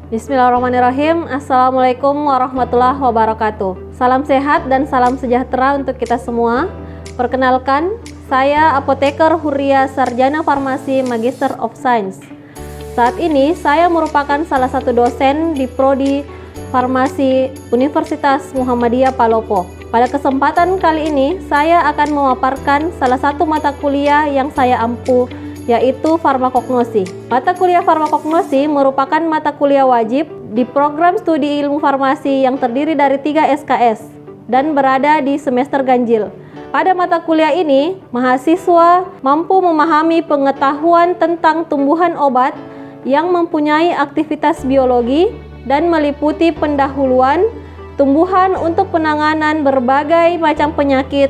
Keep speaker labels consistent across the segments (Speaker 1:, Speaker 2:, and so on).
Speaker 1: Bismillahirrahmanirrahim. Assalamualaikum warahmatullahi wabarakatuh. Salam sehat dan salam sejahtera untuk kita semua. Perkenalkan, saya Apoteker Huria Sarjana Farmasi Magister of Science. Saat ini saya merupakan salah satu dosen di Prodi Farmasi Universitas Muhammadiyah Palopo. Pada kesempatan kali ini, saya akan memaparkan salah satu mata kuliah yang saya ampu, yaitu farmakognosi. Mata kuliah farmakognosi merupakan mata kuliah wajib di program studi ilmu farmasi yang terdiri dari 3 SKS dan berada di semester ganjil. Pada mata kuliah ini, mahasiswa mampu memahami pengetahuan tentang tumbuhan obat yang mempunyai aktivitas biologi dan meliputi pendahuluan tumbuhan untuk penanganan berbagai macam penyakit,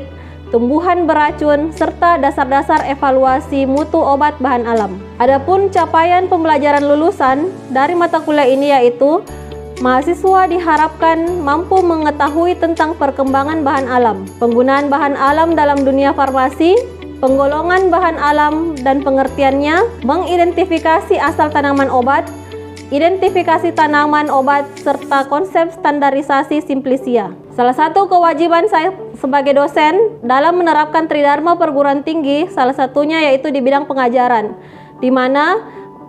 Speaker 1: tumbuhan beracun, serta dasar-dasar evaluasi mutu obat bahan alam. Adapun capaian pembelajaran lulusan dari mata kuliah ini yaitu mahasiswa diharapkan mampu mengetahui tentang perkembangan bahan alam, penggunaan bahan alam dalam dunia farmasi, penggolongan bahan alam dan pengertiannya, mengidentifikasi asal tanaman obat, identifikasi tanaman obat, serta konsep standarisasi simplisia. Salah satu kewajiban saya sebagai dosen dalam menerapkan Tridharma perguruan tinggi, salah satunya yaitu di bidang pengajaran, di mana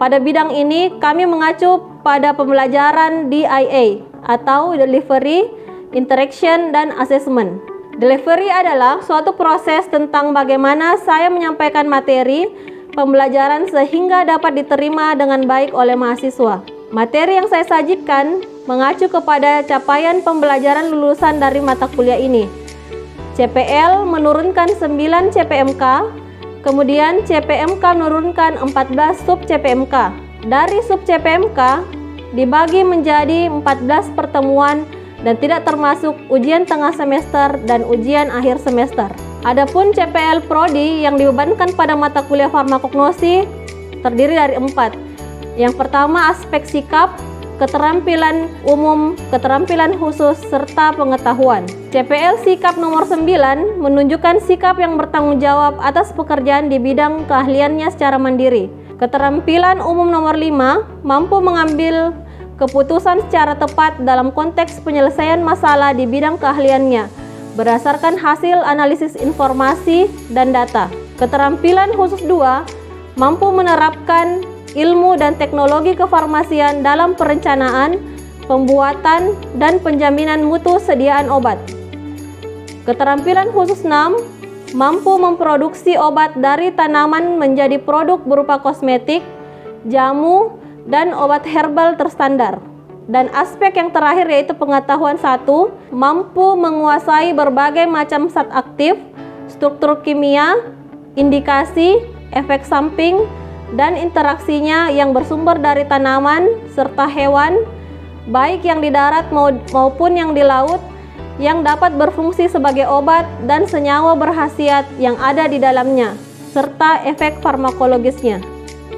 Speaker 1: pada bidang ini kami mengacu pada pembelajaran DIA atau Delivery, Interaction, dan Assessment. Delivery adalah suatu proses tentang bagaimana saya menyampaikan materi pembelajaran sehingga dapat diterima dengan baik oleh mahasiswa. Materi yang saya sajikan mengacu kepada capaian pembelajaran lulusan dari mata kuliah ini. CPL menurunkan 9 CPMK, kemudian CPMK menurunkan 14 sub CPMK. Dari sub CPMK dibagi menjadi 14 pertemuan dan tidak termasuk ujian tengah semester dan ujian akhir semester. Adapun CPL Prodi yang dibebankan pada mata kuliah farmakognosi terdiri dari 4. Yang pertama, aspek sikap, keterampilan umum, keterampilan khusus, serta pengetahuan. CPL sikap nomor 9 menunjukkan sikap yang bertanggung jawab atas pekerjaan di bidang keahliannya secara mandiri. Keterampilan umum nomor 5 mampu mengambil keputusan secara tepat dalam konteks penyelesaian masalah di bidang keahliannya berdasarkan hasil analisis informasi dan data. Keterampilan khusus 2 mampu menerapkan ilmu dan teknologi kefarmasian dalam perencanaan, pembuatan, dan penjaminan mutu sediaan obat. Keterampilan khusus 6 mampu memproduksi obat dari tanaman menjadi produk berupa kosmetik, jamu, dan obat herbal terstandar. Dan aspek yang terakhir yaitu pengetahuan 1 mampu menguasai berbagai macam zat aktif, struktur kimia, indikasi, efek samping, dan interaksinya yang bersumber dari tanaman serta hewan, baik yang di darat maupun yang di laut, yang dapat berfungsi sebagai obat dan senyawa berkhasiat yang ada di dalamnya, serta efek farmakologisnya.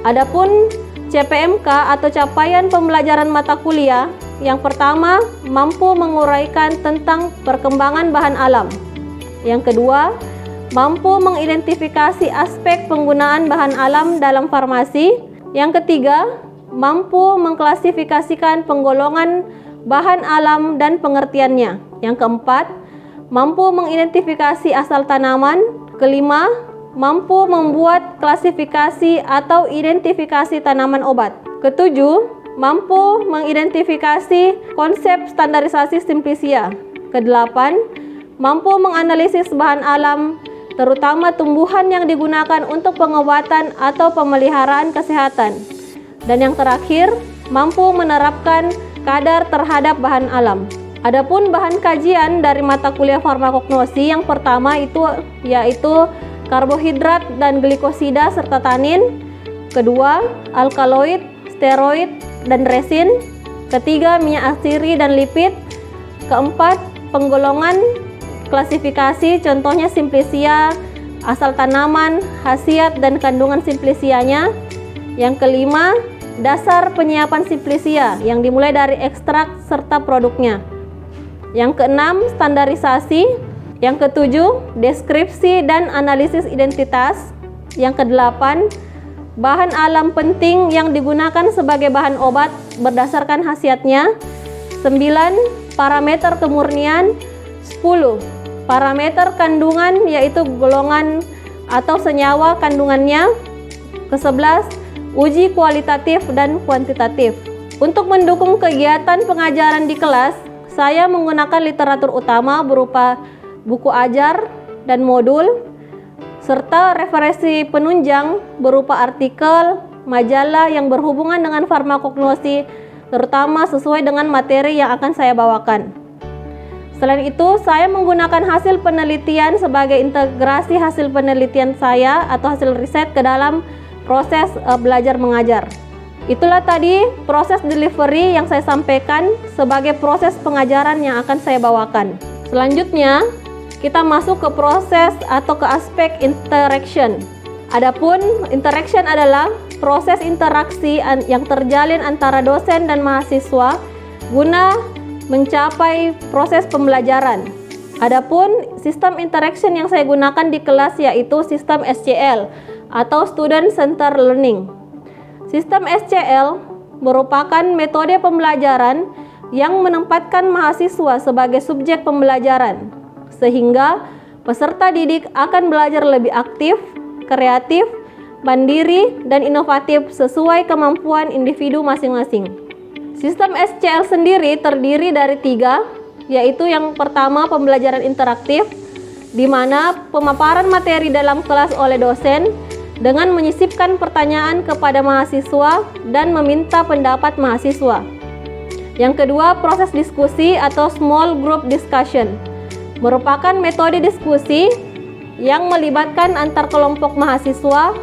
Speaker 1: Adapun CPMK atau capaian pembelajaran mata kuliah, yang pertama mampu menguraikan tentang perkembangan bahan alam. Yang kedua, mampu mengidentifikasi aspek penggunaan bahan alam dalam farmasi. Yang ketiga, mampu mengklasifikasikan penggolongan bahan alam dan pengertiannya. Yang keempat, mampu mengidentifikasi asal tanaman. Kelima, mampu membuat klasifikasi atau identifikasi tanaman obat. Ketujuh, mampu mengidentifikasi konsep standarisasi simplisia. Kedelapan, mampu menganalisis bahan alam, terutama tumbuhan yang digunakan untuk pengobatan atau pemeliharaan kesehatan. Dan yang terakhir, mampu menerapkan kadar terhadap bahan alam. Adapun bahan kajian dari mata kuliah farmakognosi yang pertama yaitu karbohidrat dan glikosida serta tanin. Kedua, alkaloid, steroid, dan resin. Ketiga, minyak atsiri dan lipid. Keempat, penggolongan, klasifikasi, contohnya simplisia, asal tanaman, khasiat dan kandungan simplisianya. Yang kelima, dasar penyiapan simplisia yang dimulai dari ekstrak serta produknya. Yang keenam, standarisasi. Yang ketujuh, deskripsi dan analisis identitas. Yang kedelapan, bahan alam penting yang digunakan sebagai bahan obat berdasarkan khasiatnya. 9. Parameter kemurnian. 10. Parameter kandungan, yaitu golongan atau senyawa kandungannya. Ke-11, uji kualitatif dan kuantitatif. Untuk mendukung kegiatan pengajaran di kelas, saya menggunakan literatur utama berupa buku ajar dan modul, serta referensi penunjang berupa artikel, majalah yang berhubungan dengan farmakognosi, terutama sesuai dengan materi yang akan saya bawakan. Selain itu, saya menggunakan hasil penelitian sebagai integrasi hasil penelitian saya atau hasil riset ke dalam proses belajar mengajar. Itulah tadi proses delivery yang saya sampaikan sebagai proses pengajaran yang akan saya bawakan. Selanjutnya, kita masuk ke proses atau ke aspek interaction. Adapun interaction adalah proses interaksi yang terjalin antara dosen dan mahasiswa guna mencapai proses pembelajaran. Adapun sistem interaction yang saya gunakan di kelas yaitu sistem SCL atau Student Centered Learning. Sistem SCL merupakan metode pembelajaran yang menempatkan mahasiswa sebagai subjek pembelajaran, sehingga peserta didik akan belajar lebih aktif, kreatif, mandiri, dan inovatif sesuai kemampuan individu masing-masing. Sistem SCL sendiri terdiri dari 3, yaitu yang pertama pembelajaran interaktif, di mana pemaparan materi dalam kelas oleh dosen dengan menyisipkan pertanyaan kepada mahasiswa dan meminta pendapat mahasiswa. Yang kedua, proses diskusi atau small group discussion merupakan metode diskusi yang melibatkan antar kelompok mahasiswa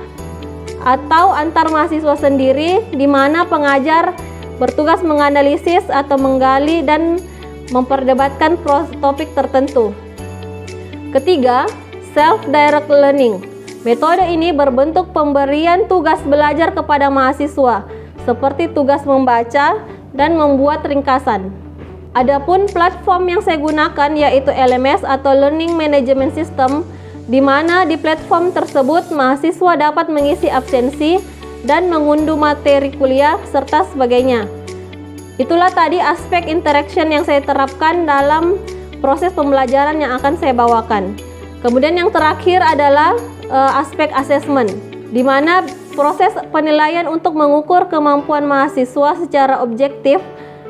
Speaker 1: atau antar mahasiswa sendiri, di mana pengajar bertugas menganalisis atau menggali dan memperdebatkan topik tertentu. Ketiga, self-direct learning. Metode ini berbentuk pemberian tugas belajar kepada mahasiswa, seperti tugas membaca dan membuat ringkasan. Adapun platform yang saya gunakan yaitu LMS atau Learning Management System, di mana di platform tersebut mahasiswa dapat mengisi absensi dan mengunduh materi kuliah serta sebagainya. Itulah tadi aspek interaction yang saya terapkan dalam proses pembelajaran yang akan saya bawakan. Kemudian yang terakhir adalah aspek assessment, di mana proses penilaian untuk mengukur kemampuan mahasiswa secara objektif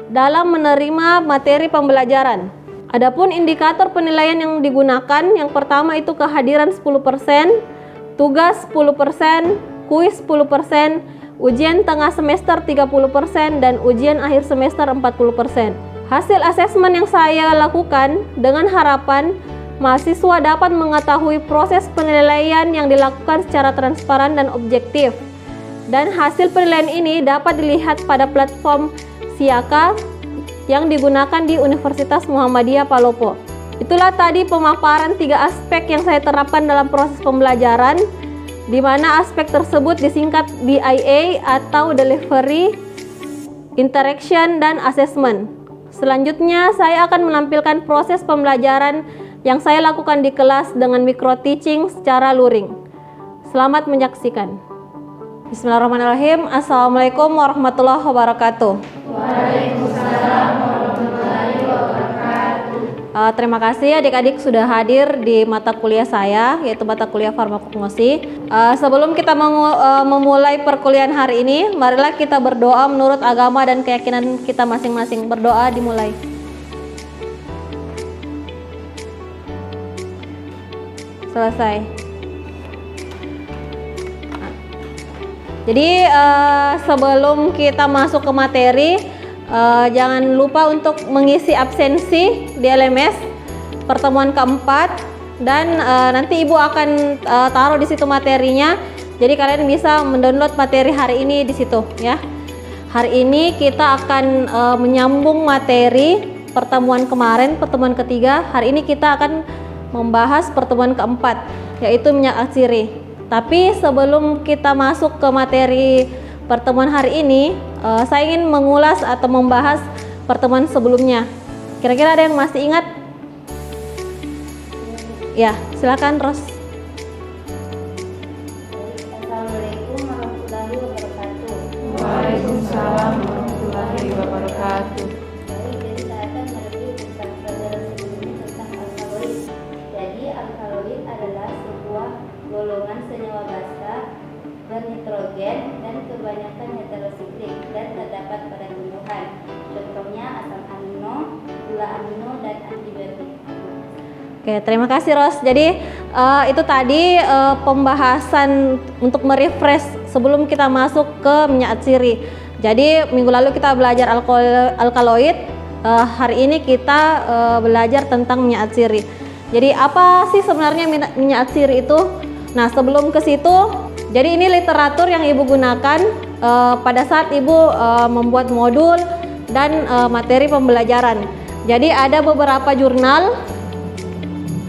Speaker 1: dalam menerima materi pembelajaran. Adapun indikator penilaian yang digunakan, yang pertama itu kehadiran 10%, tugas 10%, kuis 10%, ujian tengah semester 30%, dan ujian akhir semester 40%. Hasil asesmen yang saya lakukan dengan harapan mahasiswa dapat mengetahui proses penilaian yang dilakukan secara transparan dan objektif. Dan hasil penilaian ini dapat dilihat pada platform Siaka yang digunakan di Universitas Muhammadiyah Palopo. Itulah tadi pemaparan 3 aspek yang saya terapkan dalam proses pembelajaran, di mana aspek tersebut disingkat DIA atau Delivery, Interaction, dan Assessment. Selanjutnya saya akan menampilkan proses pembelajaran yang saya lakukan di kelas dengan micro teaching secara luring. Selamat menyaksikan. Bismillahirrahmanirrahim. Assalamualaikum warahmatullahi wabarakatuh. Waalaikumsalam warahmatullahi wabarakatuh. Terima kasih adik-adik sudah hadir di mata kuliah saya, yaitu mata kuliah farmakognosi. Sebelum kita memulai perkuliahan hari ini, marilah kita berdoa menurut agama dan keyakinan kita masing-masing. Berdoa dimulai. Selesai. Jadi sebelum kita masuk ke materi, jangan lupa untuk mengisi absensi di LMS pertemuan keempat, dan nanti ibu akan taruh di situ materinya. Jadi kalian bisa mendownload materi hari ini di situ ya. Hari ini kita akan menyambung materi pertemuan kemarin, pertemuan ketiga. Hari ini kita akan membahas pertemuan keempat, yaitu minyak atsiri. Tapi sebelum kita masuk ke materi pertemuan hari ini, saya ingin mengulas atau membahas pertemuan sebelumnya. Kira-kira ada yang masih ingat? Ya, silakan Ros.
Speaker 2: Assalamualaikum warahmatullahi halogen dan kebanyakan heterosiklik dan terdapat pada tumbuhan. Contohnya asam amino, gula amino, dan antibiotik.
Speaker 1: Oke, terima kasih Ros. Jadi itu tadi pembahasan untuk merefresh sebelum kita masuk ke minyak atsiri. Jadi minggu lalu kita belajar alkaloid, hari ini kita belajar tentang minyak atsiri. Jadi apa sih sebenarnya minyak atsiri itu? Nah, sebelum ke situ, jadi ini literatur yang Ibu gunakan pada saat Ibu membuat modul dan materi pembelajaran. Jadi ada beberapa jurnal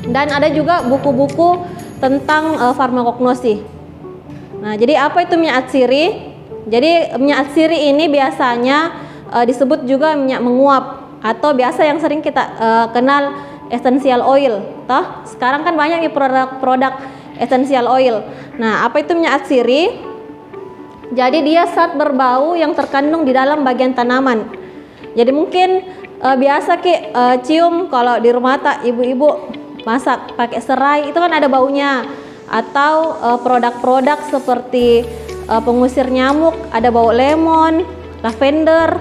Speaker 1: dan ada juga buku-buku tentang farmakognosi. Nah, jadi apa itu minyak atsiri? Jadi minyak atsiri ini biasanya disebut juga minyak menguap atau biasa yang sering kita kenal essential oil. Toh, sekarang kan banyak nih produk-produk essential oil. Nah, apa itu minyak atsiri? Jadi dia zat berbau yang terkandung di dalam bagian tanaman. Jadi mungkin biasa cium kalau di rumah ibu-ibu masak pakai serai, itu kan ada baunya. Atau produk-produk seperti pengusir nyamuk, ada bau lemon, lavender.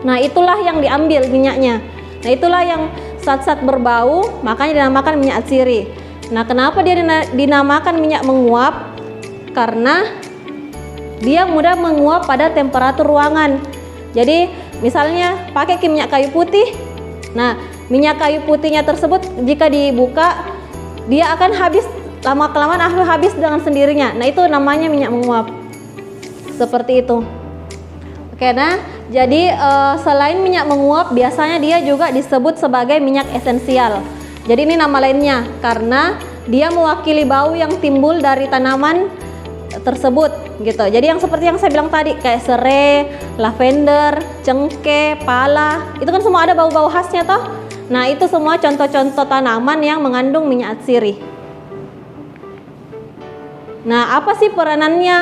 Speaker 1: Nah, itulah yang diambil minyaknya. Nah, itulah yang zat-zat berbau, makanya dinamakan minyak atsiri. Nah, kenapa dia dinamakan minyak menguap? Karena dia mudah menguap pada temperatur ruangan. Jadi misalnya pakai minyak kayu putih. Nah, minyak kayu putihnya tersebut jika dibuka dia akan habis, lama-kelamaan habis dengan sendirinya. Nah, itu namanya minyak menguap. Seperti itu. Oke, nah jadi selain minyak menguap biasanya dia juga disebut sebagai minyak esensial. Jadi ini nama lainnya karena dia mewakili bau yang timbul dari tanaman tersebut gitu. Jadi yang seperti yang saya bilang tadi kayak serai, lavender, cengkeh, pala, itu kan semua ada bau-bau khasnya toh. Nah, itu semua contoh-contoh tanaman yang mengandung minyak atsiri. Nah, apa sih peranannya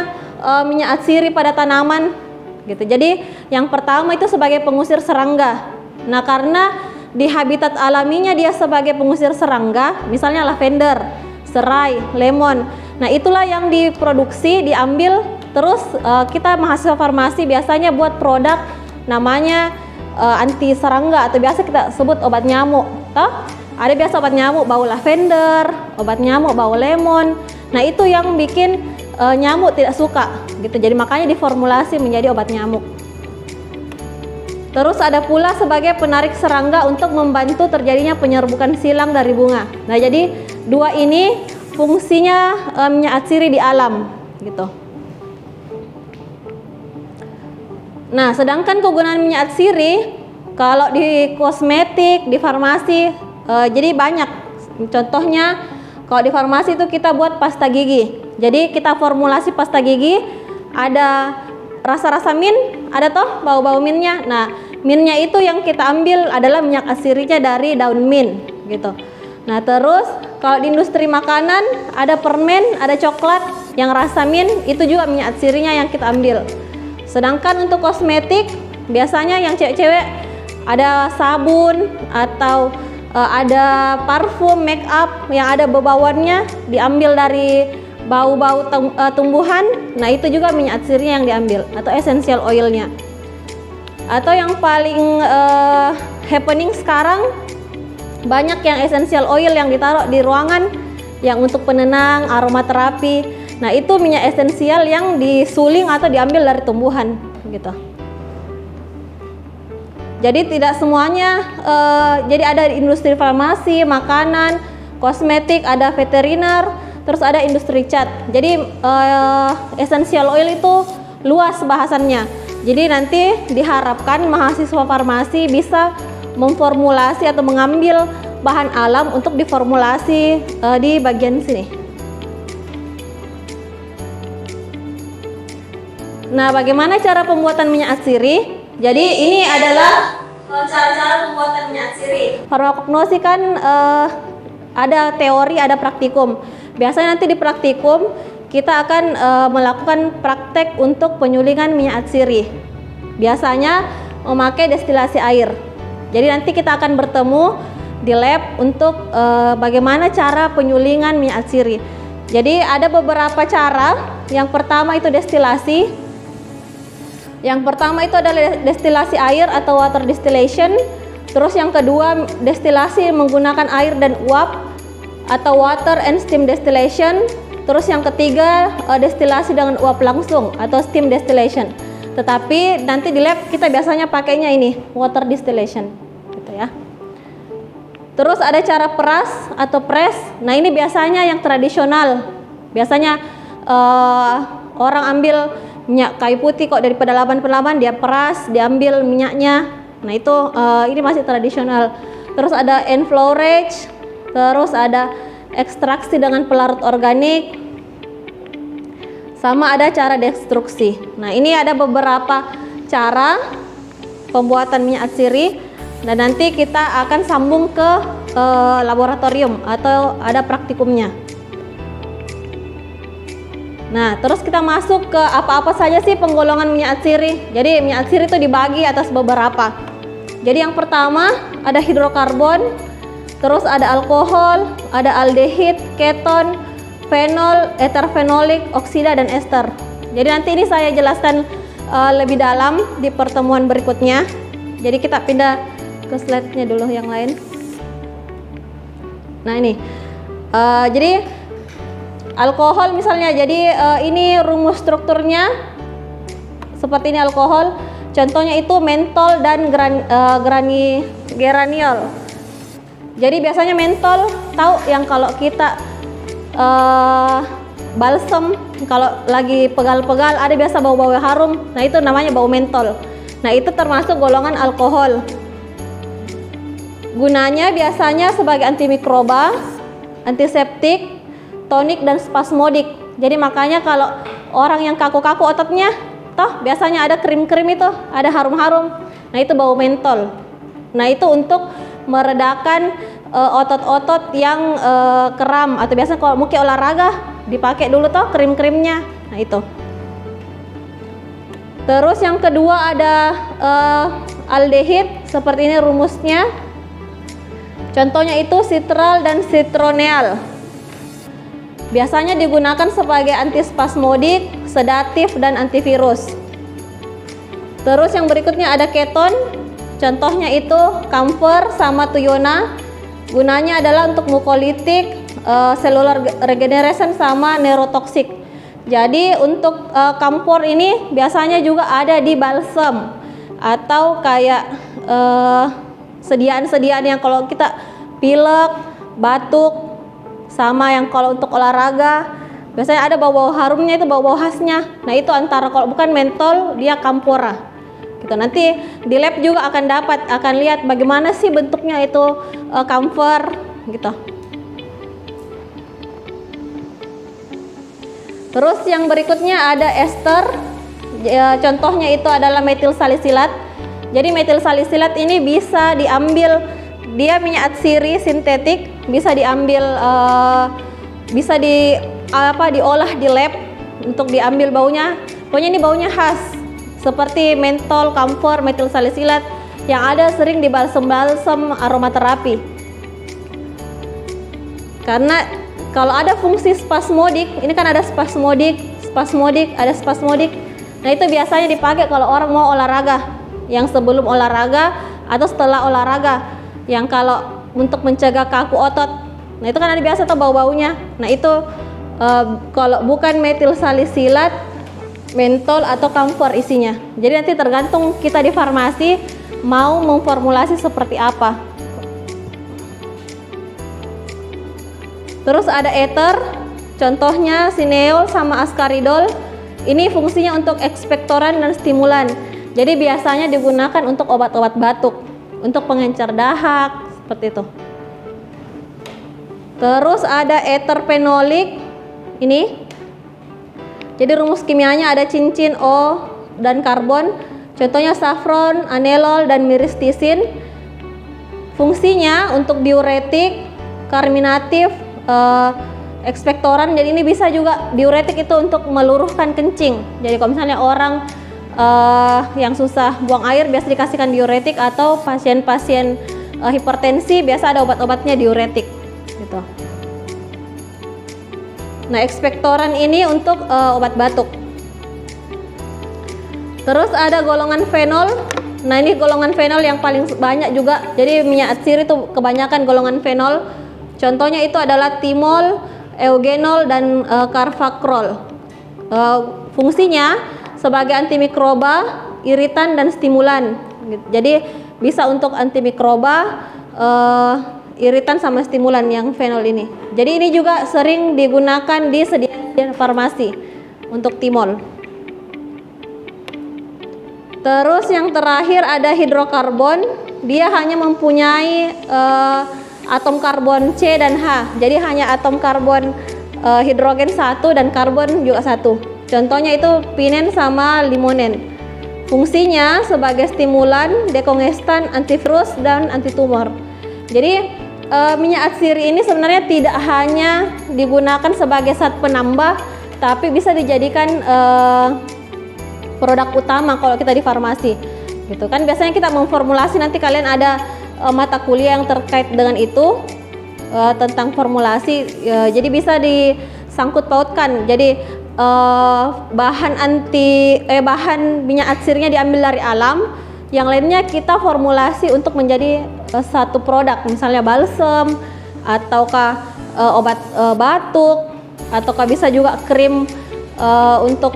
Speaker 1: minyak atsiri pada tanaman? Gitu. Jadi yang pertama itu sebagai pengusir serangga. Nah, karena di habitat alaminya dia sebagai pengusir serangga, misalnya lavender, serai, lemon. Nah, itulah yang diproduksi, diambil, terus kita mahasiswa farmasi biasanya buat produk namanya anti serangga atau biasa kita sebut obat nyamuk. Toh? Ada biasa obat nyamuk bau lavender, obat nyamuk bau lemon. Nah, itu yang bikin nyamuk tidak suka gitu. Jadi makanya diformulasi menjadi obat nyamuk. Terus ada pula sebagai penarik serangga untuk membantu terjadinya penyerbukan silang dari bunga. Nah, jadi dua ini fungsinya minyak atsiri di alam gitu. Nah, sedangkan kegunaan minyak atsiri kalau di kosmetik, di farmasi jadi banyak. Contohnya kalau di farmasi itu kita buat pasta gigi. Jadi kita formulasi pasta gigi, ada rasa-rasa mint, ada toh bau-bau mintnya. Nah, mintnya itu yang kita ambil adalah minyak atsirinya dari daun mint gitu. Nah, terus kalau di industri makanan ada permen, ada coklat yang rasa mint, itu juga minyak atsirinya yang kita ambil. Sedangkan untuk kosmetik biasanya yang cewek-cewek ada sabun atau ada parfum, make up yang ada bebauannya diambil dari bau-bau tumbuhan. Nah, itu juga minyak atsirinya yang diambil atau essential oilnya. Atau yang paling happening sekarang, banyak yang essential oil yang ditaruh di ruangan yang untuk penenang, aromaterapi. Nah, itu minyak esensial yang disuling atau diambil dari tumbuhan gitu. Jadi tidak semuanya, jadi ada industri farmasi, makanan, kosmetik, ada veteriner, terus ada industri cat. Jadi essential oil itu luas bahasannya. Jadi nanti diharapkan mahasiswa farmasi bisa memformulasi atau mengambil bahan alam untuk diformulasi di bagian sini. Nah, bagaimana cara pembuatan minyak atsiri? Jadi ini adalah cara-cara pembuatan minyak atsiri. Farmakognosi kan ada teori, ada praktikum. Biasanya nanti di praktikum kita akan melakukan praktek untuk penyulingan minyak atsiri. Biasanya memakai destilasi air. Jadi nanti kita akan bertemu di lab untuk bagaimana cara penyulingan minyak atsiri. Jadi ada beberapa cara Yang pertama itu destilasi. Yang pertama itu adalah destilasi air atau water distillation. Terus yang kedua destilasi menggunakan air dan uap atau water and steam distillation. Terus yang ketiga destilasi dengan uap langsung atau steam distillation. Tetapi nanti di lab kita biasanya pakainya ini water distillation gitu ya. Terus ada cara peras atau press. Nah ini biasanya yang tradisional. Biasanya orang ambil minyak kayu putih kok dari pedalaman-pedalaman, dia peras, diambil minyaknya. Nah itu ini masih tradisional. Terus ada enfleurage, terus ada ekstraksi dengan pelarut organik, sama ada cara destruksi. Nah ini ada beberapa cara pembuatan minyak atsiri. Dan nanti kita akan sambung ke laboratorium atau ada praktikumnya. Nah, terus kita masuk ke apa-apa saja sih penggolongan minyak atsiri. Jadi minyak atsiri itu dibagi atas beberapa. Jadi yang pertama ada hidrokarbon, terus ada alkohol, ada aldehid, keton, fenol, eterfenolik, oksida, dan ester. Jadi nanti ini saya jelaskan lebih dalam di pertemuan berikutnya. Jadi kita pindah ke slide-nya dulu yang lain. Nah ini, jadi alkohol misalnya, jadi ini rumus strukturnya seperti ini alkohol. Contohnya itu mentol dan geraniol. Jadi biasanya mentol, tahu yang kalau kita balsem, kalau lagi pegal-pegal ada biasa bau-bau harum. Nah itu namanya bau mentol. Nah itu termasuk golongan alkohol. Gunanya biasanya sebagai antimikroba, antiseptik, tonik, dan spasmodik. Jadi makanya kalau orang yang kaku-kaku ototnya, toh biasanya ada krim-krim itu, ada harum-harum. Nah itu bau mentol. Nah itu untuk meredakan otot-otot yang kram, atau biasanya kalau mungkin olahraga dipakai dulu toh krim-krimnya. Nah itu. Terus yang kedua ada aldehid, seperti ini rumusnya. Contohnya itu sitral dan citroneal. Biasanya digunakan sebagai antispasmodik, sedatif, dan antivirus. Terus yang berikutnya ada keton. Contohnya itu camphor sama tuyona. Gunanya adalah untuk mukolitik, cellular regeneration, sama neurotoksik. Jadi untuk camphor ini biasanya juga ada di balsem atau kayak sediaan-sediaan yang kalau kita pilek, batuk, sama yang kalau untuk olahraga biasanya ada bau-bau harumnya, itu bau-bau khasnya. Nah itu antara kalau bukan mentol dia camphora gitu. Nanti di lab juga akan lihat bagaimana sih bentuknya itu camphor gitu. Terus yang berikutnya ada ester. Contohnya itu adalah metil salisilat. Jadi metil salisilat ini bisa diambil, dia minyak atsiri sintetik, bisa diambil, bisa diolah di lab untuk diambil baunya. Pokoknya ini baunya khas, seperti mentol, camphor, metil salisilat yang ada sering di balsem-balsem aromaterapi. Karena kalau ada fungsi spasmodik, ini kan ada spasmodik, ada spasmodik. Nah itu biasanya dipakai kalau orang mau olahraga, yang sebelum olahraga atau setelah olahraga, yang kalau untuk mencegah kaku otot. Nah itu kan ada biasa tuh bau-baunya. Nah itu kalau bukan metil salisilat, mentol atau camphor isinya. Jadi nanti tergantung kita di farmasi mau memformulasi seperti apa. Terus ada ether, contohnya sineol sama ascaridol. Ini fungsinya untuk ekspektoran dan stimulan. Jadi biasanya digunakan untuk obat-obat batuk, untuk pengencer dahak, seperti itu. Terus ada eterfenolik ini. Jadi rumus kimianya ada cincin O dan karbon. Contohnya saffron, anelol, dan myristicin. Fungsinya untuk diuretik, karminatif, ekspektoran. Jadi ini bisa juga diuretik itu untuk meluruhkan kencing. Jadi kalau misalnya orang yang susah buang air biasa dikasihkan diuretik, atau pasien-pasien hipertensi biasa ada obat-obatnya diuretik gitu. Nah, ekspektoran ini untuk obat batuk. Terus ada golongan fenol. Nah, ini golongan fenol yang paling banyak juga. Jadi minyak atsiri itu kebanyakan golongan fenol. Contohnya itu adalah timol, eugenol, dan carfacrol. Fungsinya sebagai antimikroba, iritan, dan stimulan. Jadi bisa untuk antimikroba, iritan, sama stimulan yang fenol ini. Jadi ini juga sering digunakan di sediaan farmasi untuk timol. Terus yang terakhir ada hidrokarbon. Dia hanya mempunyai atom karbon C dan H. Jadi hanya atom karbon hidrogen 1 dan karbon juga 1. Contohnya itu pinen sama limonen. Fungsinya sebagai stimulan, dekongestan, antivirus, dan antitumor. Jadi minyak atsiri ini sebenarnya tidak hanya digunakan sebagai zat penambah, tapi bisa dijadikan produk utama kalau kita di farmasi. Gitu kan, biasanya kita memformulasi, nanti kalian ada mata kuliah yang terkait dengan itu, tentang formulasi. Jadi bisa disangkut pautkan. Jadi bahan minyak atsirinya diambil dari alam, yang lainnya kita formulasi untuk menjadi satu produk, misalnya balsem, ataukah obat batuk, ataukah bisa juga krim untuk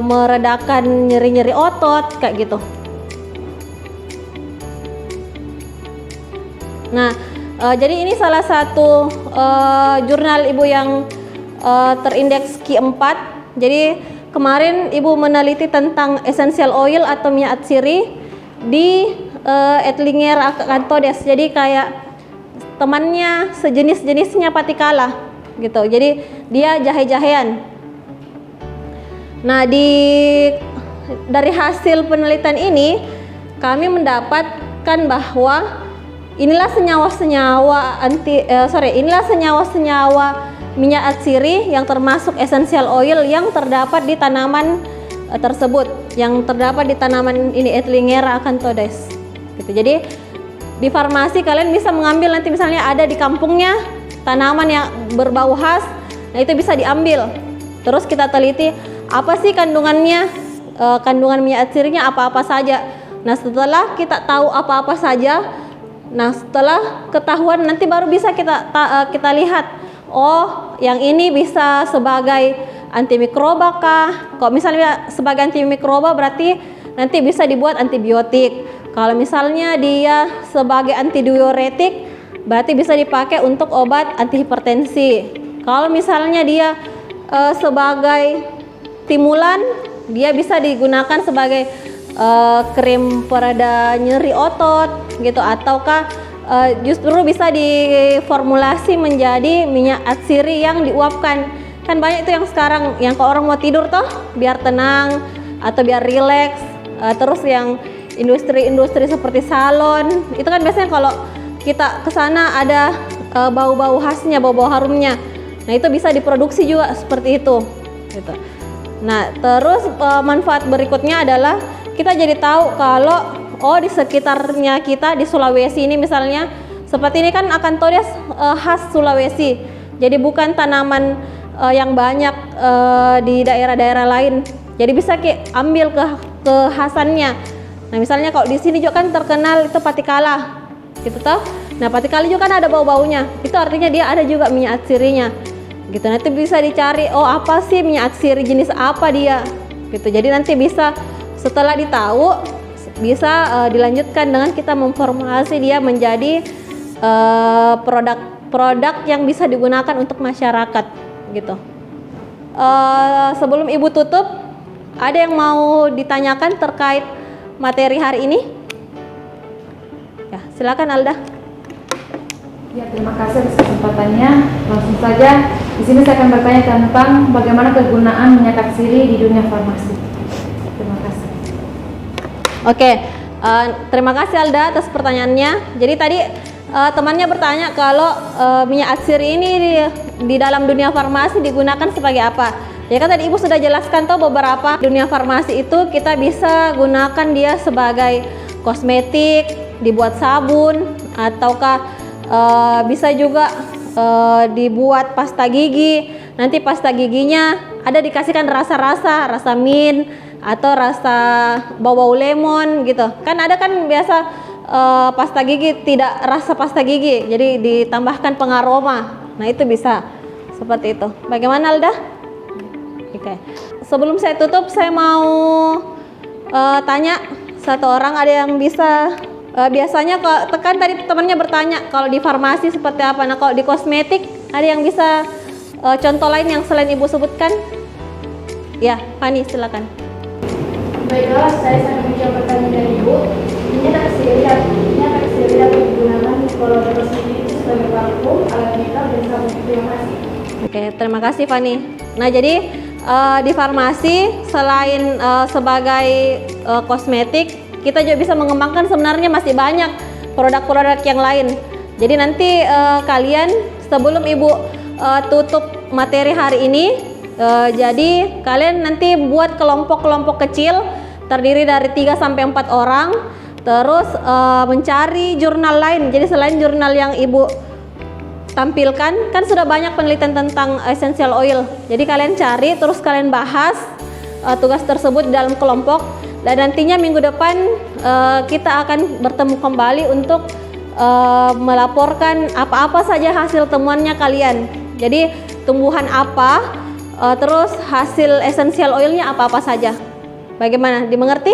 Speaker 1: meredakan nyeri-nyeri otot, kayak gitu. Nah, jadi ini salah satu jurnal Ibu yang terindeks Q4. Jadi kemarin Ibu meneliti tentang essential oil atau minyak atsiri di Ettlinger Acanthodes. Jadi kayak temannya sejenis-jenisnya patikala gitu. Jadi dia jahe-jahean. Nah, dari hasil penelitian ini kami mendapatkan bahwa inilah senyawa minyak atsiri yang termasuk essential oil yang terdapat di tanaman tersebut, yang terdapat di tanaman ini Ettlinger Acanthodes. Gitu. Jadi di farmasi kalian bisa mengambil, nanti misalnya ada di kampungnya tanaman yang berbau khas, nah itu bisa diambil. Terus kita teliti apa sih kandungannya, kandungan minyak atsirinya apa-apa saja. Nah, setelah kita tahu apa-apa saja, nah setelah ketahuan nanti baru bisa kita lihat, oh yang ini bisa sebagai antimikroba kah? Kalau misalnya sebagai antimikroba berarti nanti bisa dibuat antibiotik. Kalau misalnya dia sebagai antidiuretik berarti bisa dipakai untuk obat antihipertensi. Kalau misalnya dia sebagai stimulan, dia bisa digunakan sebagai krim pereda nyeri otot gitu, ataukah justru bisa diformulasi menjadi minyak atsiri yang diuapkan. Kan banyak itu yang sekarang yang kalau orang mau tidur toh biar tenang atau biar rileks. Terus yang industri-industri seperti salon itu kan biasanya kalau kita ke sana ada bau-bau khasnya, bau-bau harumnya. Nah, itu bisa diproduksi juga seperti itu gitu. Nah, terus manfaat berikutnya adalah kita jadi tahu kalau di sekitarnya kita di Sulawesi ini misalnya, seperti ini kan Acanthodes khas Sulawesi. Jadi bukan tanaman yang banyak di daerah-daerah lain. Jadi bisa ambil kekhasannya. Nah, misalnya kalau di sini juga kan terkenal itu patikala. Gitu toh. Nah, patikala juga kan ada bau-baunya. Itu artinya dia ada juga minyak atsirinya. Gitu, nanti bisa dicari, apa sih minyak atsiri jenis apa dia gitu. Jadi nanti bisa setelah ditahu bisa dilanjutkan dengan kita memformulasi dia menjadi produk yang bisa digunakan untuk masyarakat gitu. Sebelum Ibu tutup, ada yang mau ditanyakan terkait materi hari ini? Ya, silakan Alda.
Speaker 3: Ya, terima kasih atas kesempatannya. Langsung saja, di sini saya akan bertanya tentang bagaimana kegunaan minyak atsiri di dunia farmasi. Terima kasih.
Speaker 1: Oke, terima kasih Alda atas pertanyaannya. Jadi tadi temannya bertanya kalau minyak atsiri ini di dalam dunia farmasi digunakan sebagai apa? Ya kan tadi Ibu sudah jelaskan tuh beberapa dunia farmasi itu kita bisa gunakan dia sebagai kosmetik, dibuat sabun, ataukah bisa juga dibuat pasta gigi. Nanti pasta giginya ada dikasihkan rasa mint atau rasa bau lemon gitu. Kan ada kan biasa pasta gigi tidak rasa pasta gigi, jadi ditambahkan pengaroma. Nah itu bisa seperti itu. Bagaimana Alda? Oke. Sebelum saya tutup, saya mau tanya satu orang, ada yang bisa biasanya tekan tadi temannya bertanya kalau di farmasi seperti apa. Nah kalau di kosmetik ada yang bisa contoh lain yang selain ibu sebutkan? Ya, Fani silakan.
Speaker 3: Baiklah, saya sangat menjawab pertanyaan dari Ibu. Minyak aksiri dapat digunakan kalau di kosmetik itu sebagai parfum, alat makeup, dan sabun. Terima kasih.
Speaker 1: Oke, terima kasih Fani. Nah jadi di farmasi selain sebagai kosmetik, kita juga bisa mengembangkan sebenarnya masih banyak produk-produk yang lain. Jadi nanti kalian sebelum ibu tutup materi hari ini, jadi kalian nanti buat kelompok-kelompok kecil terdiri dari 3 sampai 4 orang, terus mencari jurnal lain. Jadi selain jurnal yang ibu tampilkan, kan sudah banyak penelitian tentang essential oil. Jadi kalian cari, terus kalian bahas tugas tersebut di dalam kelompok, dan nantinya minggu depan kita akan bertemu kembali untuk melaporkan apa-apa saja hasil temuannya kalian. Jadi tumbuhan apa, terus hasil essential oilnya apa-apa saja. Bagaimana, dimengerti?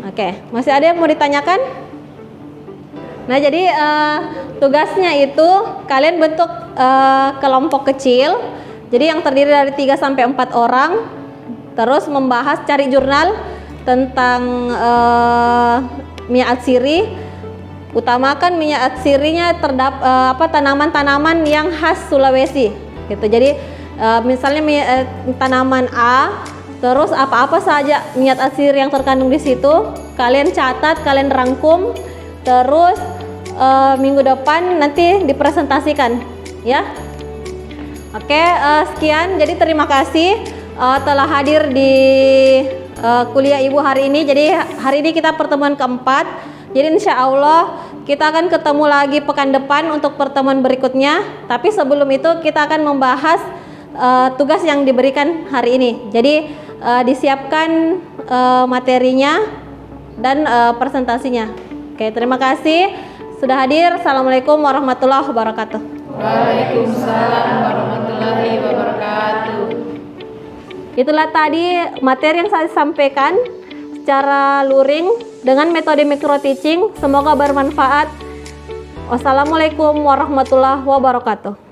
Speaker 1: Oke, masih ada yang mau ditanyakan? Nah jadi tugasnya itu kalian bentuk kelompok kecil, jadi yang terdiri dari 3 sampai 4 orang, terus membahas, cari jurnal tentang minyak atsiri. Utamakan minyak atsirinya tanaman-tanaman yang khas Sulawesi gitu. Jadi misalnya tanaman A, terus apa-apa saja minyak atsiri yang terkandung di situ kalian catat, kalian rangkum, terus minggu depan nanti dipresentasikan ya. Oke, sekian. Jadi terima kasih telah hadir di kuliah ibu hari ini. Jadi hari ini kita pertemuan keempat. Jadi insya Allah kita akan ketemu lagi pekan depan untuk pertemuan berikutnya. Tapi sebelum itu kita akan membahas tugas yang diberikan hari ini. Jadi disiapkan materinya dan presentasinya. Oke, terima kasih sudah hadir. Assalamualaikum warahmatullahi wabarakatuh.
Speaker 3: Waalaikumsalam warahmatullahi wabarakatuh.
Speaker 1: Itulah tadi materi yang saya sampaikan secara luring dengan metode micro teaching. Semoga bermanfaat. Wassalamualaikum warahmatullahi wabarakatuh.